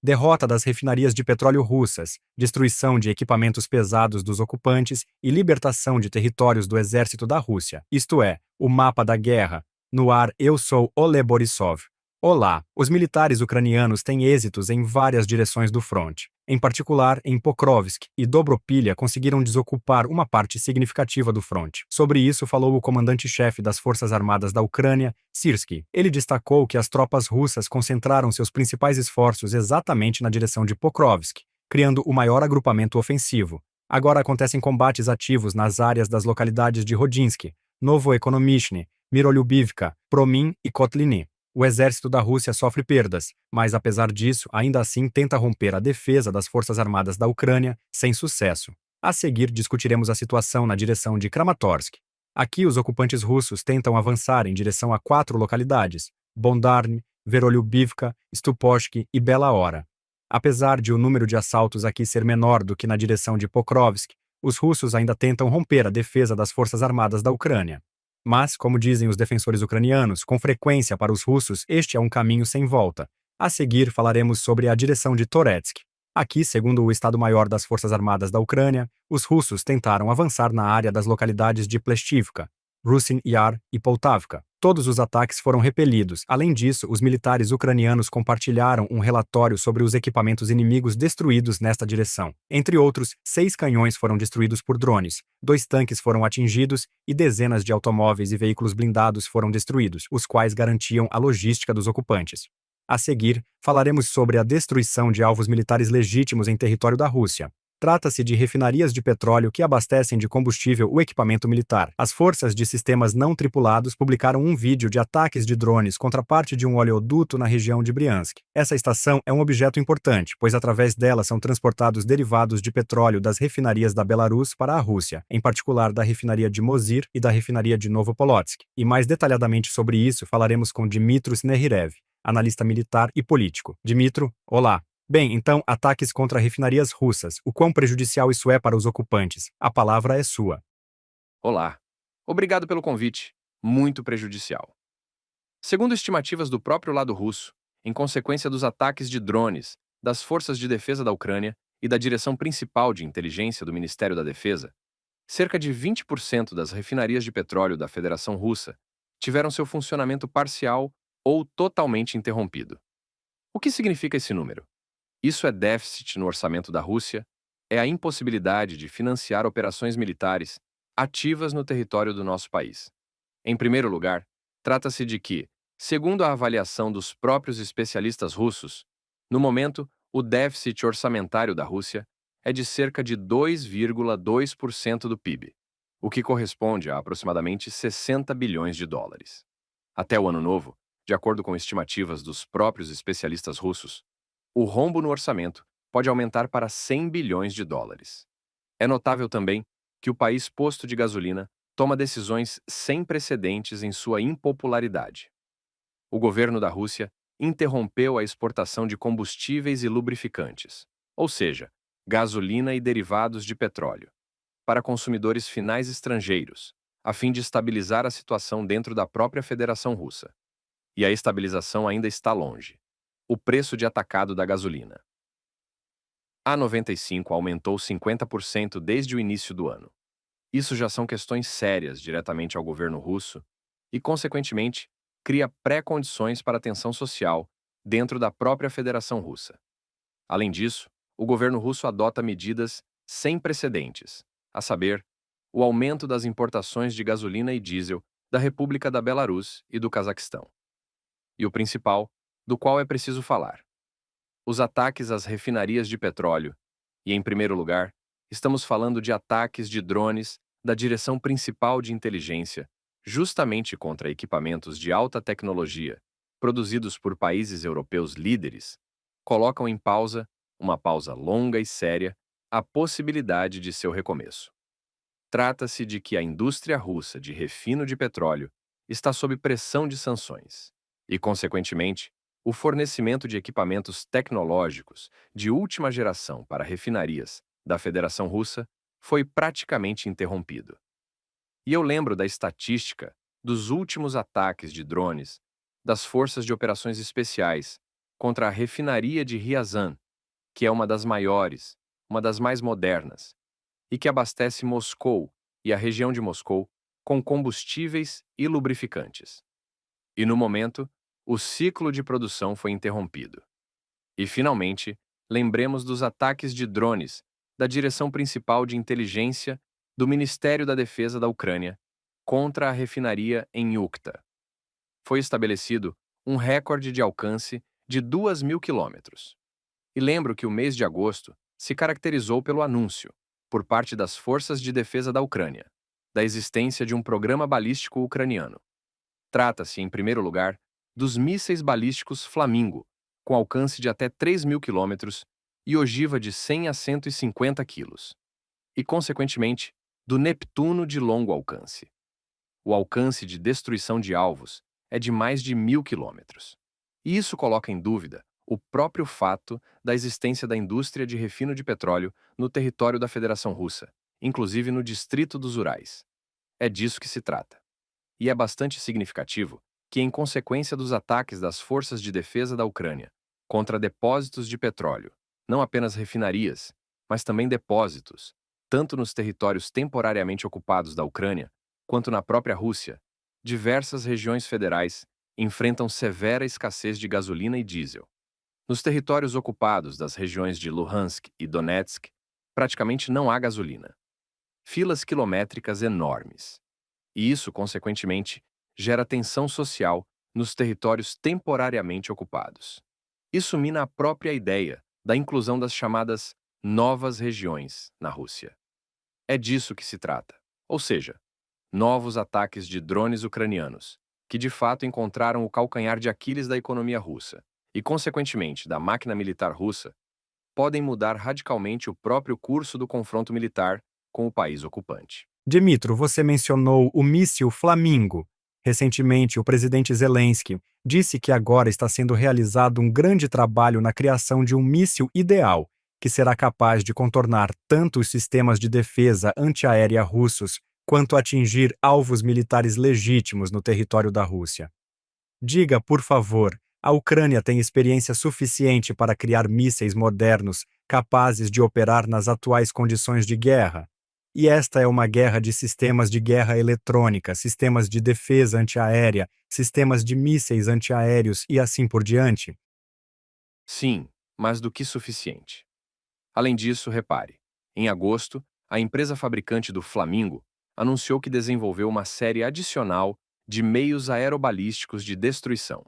derrota das refinarias de petróleo russas, destruição de equipamentos pesados dos ocupantes e libertação de territórios do exército da Rússia. Isto é, o mapa da guerra. No ar, eu sou Ole Borisov. Olá, os militares ucranianos têm êxitos em várias direções do fronte. Em particular, em Pokrovsk e Dobropilha conseguiram desocupar uma parte significativa do fronte. Sobre isso falou o comandante-chefe das Forças Armadas da Ucrânia, Syrskyi. Ele destacou que as tropas russas concentraram seus principais esforços exatamente na direção de Pokrovsk, criando o maior agrupamento ofensivo. Agora acontecem combates ativos nas áreas das localidades de Rodinsky, Novoekonomishny, Mirolyubivka, Promin e Kotliny. O exército da Rússia sofre perdas, mas apesar disso, ainda assim tenta romper a defesa das Forças Armadas da Ucrânia, sem sucesso. A seguir, discutiremos a situação na direção de Kramatorsk. Aqui, os ocupantes russos tentam avançar em direção a 4 localidades: Bondarny, Verolyubivka, Stupovsky e Bela Hora. Apesar de o número de assaltos aqui ser menor do que na direção de Pokrovsk, os russos ainda tentam romper a defesa das Forças Armadas da Ucrânia. Mas, como dizem os defensores ucranianos, com frequência para os russos este é um caminho sem volta. A seguir, falaremos sobre a direção de Toretsk. Aqui, segundo o Estado-Maior das Forças Armadas da Ucrânia, os russos tentaram avançar na área das localidades de Pleshtivka, Rusin Yar e Poltavka. Todos os ataques foram repelidos. Além disso, os militares ucranianos compartilharam um relatório sobre os equipamentos inimigos destruídos nesta direção. Entre outros, 6 canhões foram destruídos por drones, 2 tanques foram atingidos e dezenas de automóveis e veículos blindados foram destruídos, os quais garantiam a logística dos ocupantes. A seguir, falaremos sobre a destruição de alvos militares legítimos em território da Rússia. Trata-se de refinarias de petróleo que abastecem de combustível o equipamento militar. As forças de sistemas não tripulados publicaram um vídeo de ataques de drones contra parte de um oleoduto na região de Briansk. Essa estação é um objeto importante, pois através dela são transportados derivados de petróleo das refinarias da Belarus para a Rússia, em particular da refinaria de Mozir e da refinaria de Novopolotsk. E mais detalhadamente sobre isso falaremos com Dmytro Snehirev, analista militar e político. Dmytro, olá. Bem, então, ataques contra refinarias russas. O quão prejudicial isso é para os ocupantes? A palavra é sua. Olá. Obrigado pelo convite. Muito prejudicial. Segundo estimativas do próprio lado russo, em consequência dos ataques de drones das Forças de Defesa da Ucrânia e da Direção Principal de Inteligência do Ministério da Defesa, cerca de 20% das refinarias de petróleo da Federação Russa tiveram seu funcionamento parcial ou totalmente interrompido. O que significa esse número? Isso é déficit no orçamento da Rússia, é a impossibilidade de financiar operações militares ativas no território do nosso país. Em primeiro lugar, trata-se de que, segundo a avaliação dos próprios especialistas russos, no momento, o déficit orçamentário da Rússia é de cerca de 2,2% do PIB, o que corresponde a aproximadamente 60 bilhões de dólares. Até o ano novo, de acordo com estimativas dos próprios especialistas russos, o rombo no orçamento pode aumentar para 100 bilhões de dólares. É notável também que o país posto de gasolina toma decisões sem precedentes em sua impopularidade. O governo da Rússia interrompeu a exportação de combustíveis e lubrificantes, ou seja, gasolina e derivados de petróleo, para consumidores finais estrangeiros, a fim de estabilizar a situação dentro da própria Federação Russa. E a estabilização ainda está longe. O preço de atacado da gasolina. A 95 aumentou 50% desde o início do ano. Isso já são questões sérias diretamente ao governo russo e, consequentemente, cria pré-condições para a tensão social dentro da própria Federação Russa. Além disso, o governo russo adota medidas sem precedentes, a saber, o aumento das importações de gasolina e diesel da República da Belarus e do Cazaquistão. E o principal, do qual é preciso falar: os ataques às refinarias de petróleo. E, em primeiro lugar, estamos falando de ataques de drones da Direção Principal de Inteligência, justamente contra equipamentos de alta tecnologia, produzidos por países europeus líderes, colocam em pausa, uma pausa longa e séria, a possibilidade de seu recomeço. Trata-se de que a indústria russa de refino de petróleo está sob pressão de sanções e, consequentemente, o fornecimento de equipamentos tecnológicos de última geração para refinarias da Federação Russa foi praticamente interrompido. E eu lembro da estatística dos últimos ataques de drones das Forças de Operações Especiais contra a refinaria de Ryazan, que é uma das maiores, uma das mais modernas, e que abastece Moscou e a região de Moscou com combustíveis e lubrificantes. E no momento, o ciclo de produção foi interrompido. E, finalmente, lembremos dos ataques de drones da Direção Principal de Inteligência do Ministério da Defesa da Ucrânia contra a refinaria em Ukhta. Foi estabelecido um recorde de alcance de 2.000 quilômetros. E lembro que o mês de agosto se caracterizou pelo anúncio, por parte das Forças de Defesa da Ucrânia, da existência de um programa balístico ucraniano. Trata-se, em primeiro lugar, dos mísseis balísticos Flamingo, com alcance de até 3.000 quilômetros e ogiva de 100 a 150 quilos, e, consequentemente, do Neptuno de longo alcance. O alcance de destruição de alvos é de mais de 1.000 quilômetros. E isso coloca em dúvida o próprio fato da existência da indústria de refino de petróleo no território da Federação Russa, inclusive no distrito dos Urais. É disso que se trata. E é bastante significativo que, em consequência dos ataques das forças de defesa da Ucrânia contra depósitos de petróleo, não apenas refinarias, mas também depósitos, tanto nos territórios temporariamente ocupados da Ucrânia quanto na própria Rússia, diversas regiões federais enfrentam severa escassez de gasolina e diesel. Nos territórios ocupados das regiões de Luhansk e Donetsk, praticamente não há gasolina. Filas quilométricas enormes. E isso, consequentemente, gera tensão social nos territórios temporariamente ocupados. Isso mina a própria ideia da inclusão das chamadas novas regiões na Rússia. É disso que se trata. Ou seja, novos ataques de drones ucranianos, que de fato encontraram o calcanhar de Aquiles da economia russa e, consequentemente, da máquina militar russa, podem mudar radicalmente o próprio curso do confronto militar com o país ocupante. Dmytro, você mencionou o míssil Flamingo. Recentemente, o presidente Zelensky disse que agora está sendo realizado um grande trabalho na criação de um míssil ideal, que será capaz de contornar tanto os sistemas de defesa antiaérea russos quanto atingir alvos militares legítimos no território da Rússia. Diga, por favor, a Ucrânia tem experiência suficiente para criar mísseis modernos capazes de operar nas atuais condições de guerra? E esta é uma guerra de sistemas de guerra eletrônica, sistemas de defesa antiaérea, sistemas de mísseis antiaéreos e assim por diante? Sim, mais do que suficiente. Além disso, repare, em agosto, a empresa fabricante do Flamingo anunciou que desenvolveu uma série adicional de meios aerobalísticos de destruição.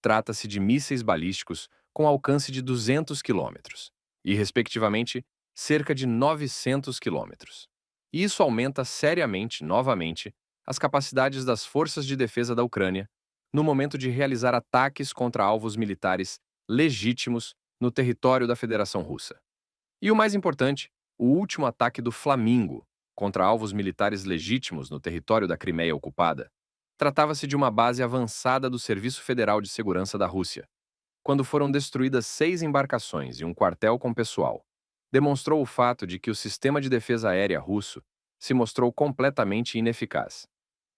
Trata-se de mísseis balísticos com alcance de 200 quilômetros e, respectivamente, cerca de 900 quilômetros. E isso aumenta seriamente, novamente, as capacidades das forças de defesa da Ucrânia no momento de realizar ataques contra alvos militares legítimos no território da Federação Russa. E o mais importante, o último ataque do Flamingo contra alvos militares legítimos no território da Crimeia ocupada, tratava-se de uma base avançada do Serviço Federal de Segurança da Rússia, quando foram destruídas 6 embarcações e um quartel com pessoal. Demonstrou o fato de que o sistema de defesa aérea russo se mostrou completamente ineficaz.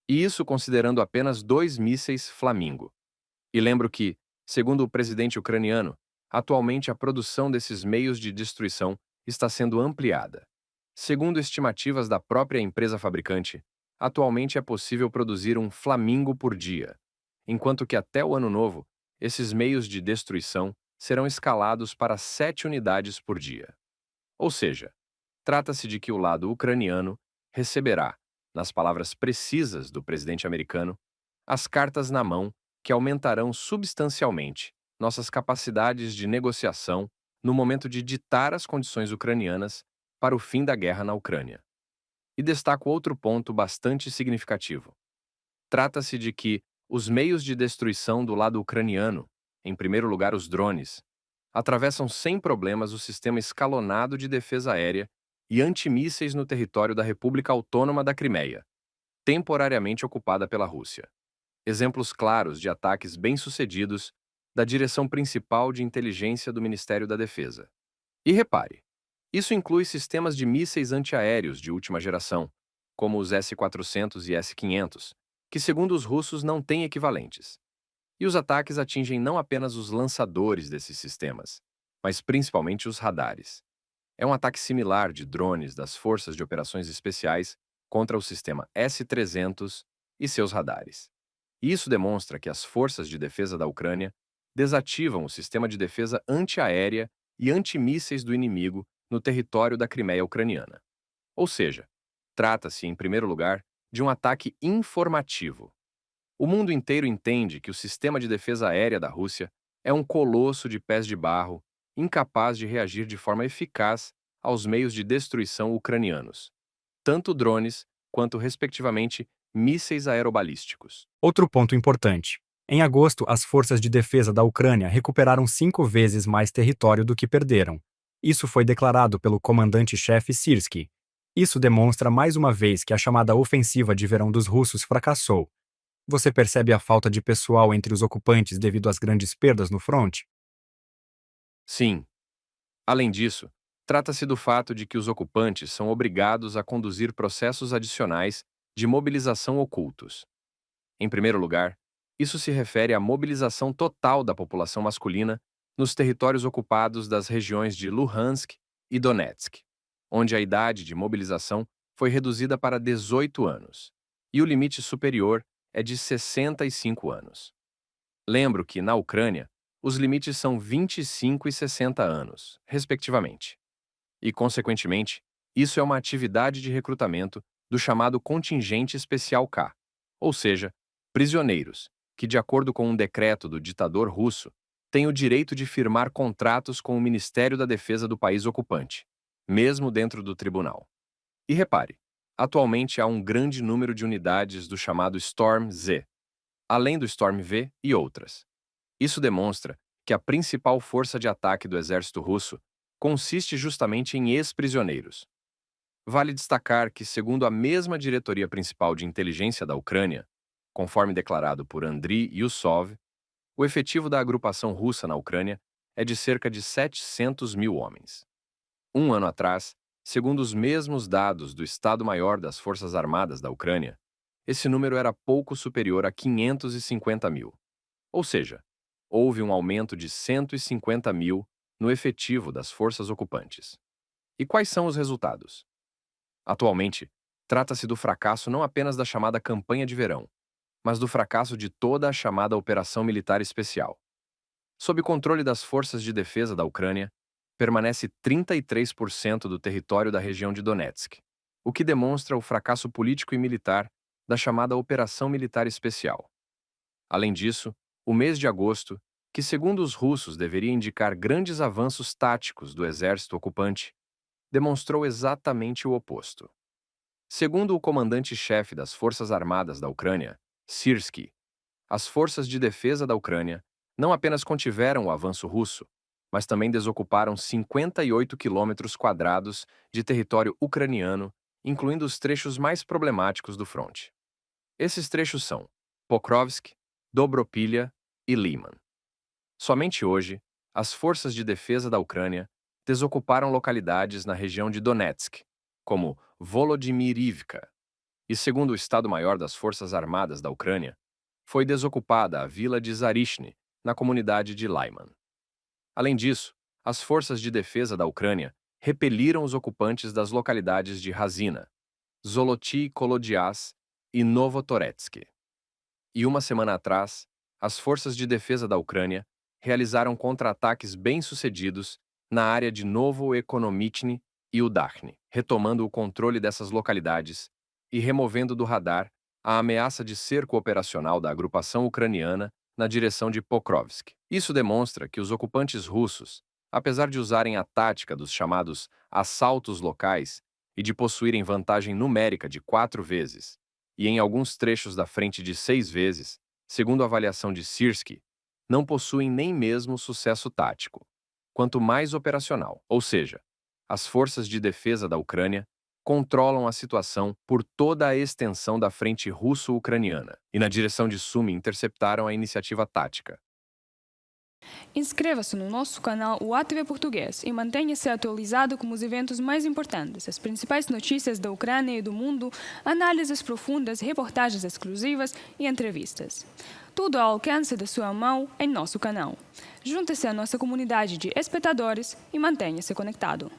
E isso considerando apenas 2 mísseis Flamingo. E lembro que, segundo o presidente ucraniano, atualmente a produção desses meios de destruição está sendo ampliada. Segundo estimativas da própria empresa fabricante, atualmente é possível produzir um Flamingo por dia, enquanto que até o ano novo, esses meios de destruição serão escalados para 7 unidades por dia. Ou seja, trata-se de que o lado ucraniano receberá, nas palavras precisas do presidente americano, as cartas na mão que aumentarão substancialmente nossas capacidades de negociação no momento de ditar as condições ucranianas para o fim da guerra na Ucrânia. E destaco outro ponto bastante significativo. Trata-se de que os meios de destruição do lado ucraniano, em primeiro lugar os drones, atravessam sem problemas o sistema escalonado de defesa aérea e antimísseis no território da República Autônoma da Crimeia, temporariamente ocupada pela Rússia. Exemplos claros de ataques bem-sucedidos da Direção Principal de Inteligência do Ministério da Defesa. E repare, isso inclui sistemas de mísseis antiaéreos de última geração, como os S-400 e S-500, que, segundo os russos, não têm equivalentes. E os ataques atingem não apenas os lançadores desses sistemas, mas principalmente os radares. É um ataque similar de drones das Forças de Operações Especiais contra o sistema S-300 e seus radares. E isso demonstra que as forças de defesa da Ucrânia desativam o sistema de defesa antiaérea e antimísseis do inimigo no território da Crimeia ucraniana. Ou seja, trata-se, em primeiro lugar, de um ataque informativo. O mundo inteiro entende que o sistema de defesa aérea da Rússia é um colosso de pés de barro, incapaz de reagir de forma eficaz aos meios de destruição ucranianos, tanto drones quanto, respectivamente, mísseis aerobalísticos. Outro ponto importante. Em agosto, as forças de defesa da Ucrânia recuperaram 5 vezes mais território do que perderam. Isso foi declarado pelo comandante-chefe Syrskyi. Isso demonstra mais uma vez que a chamada ofensiva de verão dos russos fracassou. Você percebe a falta de pessoal entre os ocupantes devido às grandes perdas no fronte? Sim. Além disso, trata-se do fato de que os ocupantes são obrigados a conduzir processos adicionais de mobilização ocultos. Em primeiro lugar, isso se refere à mobilização total da população masculina nos territórios ocupados das regiões de Luhansk e Donetsk, onde a idade de mobilização foi reduzida para 18 anos, e o limite superior é de 65 anos. Lembro que, na Ucrânia, os limites são 25 e 60 anos, respectivamente. E, consequentemente, isso é uma atividade de recrutamento do chamado Contingente Especial K, ou seja, prisioneiros, que, de acordo com um decreto do ditador russo, têm o direito de firmar contratos com o Ministério da Defesa do país ocupante, mesmo dentro do tribunal. E repare, atualmente há um grande número de unidades do chamado Storm Z, além do Storm V e outras. Isso demonstra que a principal força de ataque do exército russo consiste justamente em ex-prisioneiros. Vale destacar que, segundo a mesma diretoria principal de inteligência da Ucrânia, conforme declarado por Andriy Yusov, o efetivo da agrupação russa na Ucrânia é de cerca de 700 mil homens. Um ano atrás, segundo os mesmos dados do Estado-Maior das Forças Armadas da Ucrânia, esse número era pouco superior a 550 mil. Ou seja, houve um aumento de 150 mil no efetivo das forças ocupantes. E quais são os resultados? Atualmente, trata-se do fracasso não apenas da chamada campanha de verão, mas do fracasso de toda a chamada Operação Militar Especial. Sob controle das forças de defesa da Ucrânia, permanece 33% do território da região de Donetsk, o que demonstra o fracasso político e militar da chamada Operação Militar Especial. Além disso, o mês de agosto, que segundo os russos deveria indicar grandes avanços táticos do exército ocupante, demonstrou exatamente o oposto. Segundo o comandante-chefe das Forças Armadas da Ucrânia, Syrskyi, as forças de defesa da Ucrânia não apenas contiveram o avanço russo, mas também desocuparam 58 quilômetros quadrados de território ucraniano, incluindo os trechos mais problemáticos do fronte. Esses trechos são Pokrovsk, Dobropilha e Liman. Somente hoje, as forças de defesa da Ucrânia desocuparam localidades na região de Donetsk, como Volodymyrivka, e segundo o Estado-Maior das Forças Armadas da Ucrânia, foi desocupada a vila de Zarishny, na comunidade de Lyman. Além disso, as forças de defesa da Ucrânia repeliram os ocupantes das localidades de Razina, Zoloty Kolodias e Novotoretsky. E uma semana atrás, as forças de defesa da Ucrânia realizaram contra-ataques bem-sucedidos na área de Novoekonomichny e Udachny, retomando o controle dessas localidades e removendo do radar a ameaça de cerco operacional da agrupação ucraniana na direção de Pokrovsk. Isso demonstra que os ocupantes russos, apesar de usarem a tática dos chamados assaltos locais e de possuírem vantagem numérica de 4 vezes, e em alguns trechos da frente de 6 vezes, segundo a avaliação de Syrskyi, não possuem nem mesmo sucesso tático, quanto mais operacional, ou seja, as forças de defesa da Ucrânia controlam a situação por toda a extensão da frente russo-ucraniana e na direção de Sumy interceptaram a iniciativa tática. Inscreva-se no nosso canal UATV Português e mantenha-se atualizado com os eventos mais importantes, as principais notícias da Ucrânia e do mundo, análises profundas, reportagens exclusivas e entrevistas. Tudo ao alcance da sua mão em nosso canal. Junte-se à nossa comunidade de espectadores e mantenha-se conectado.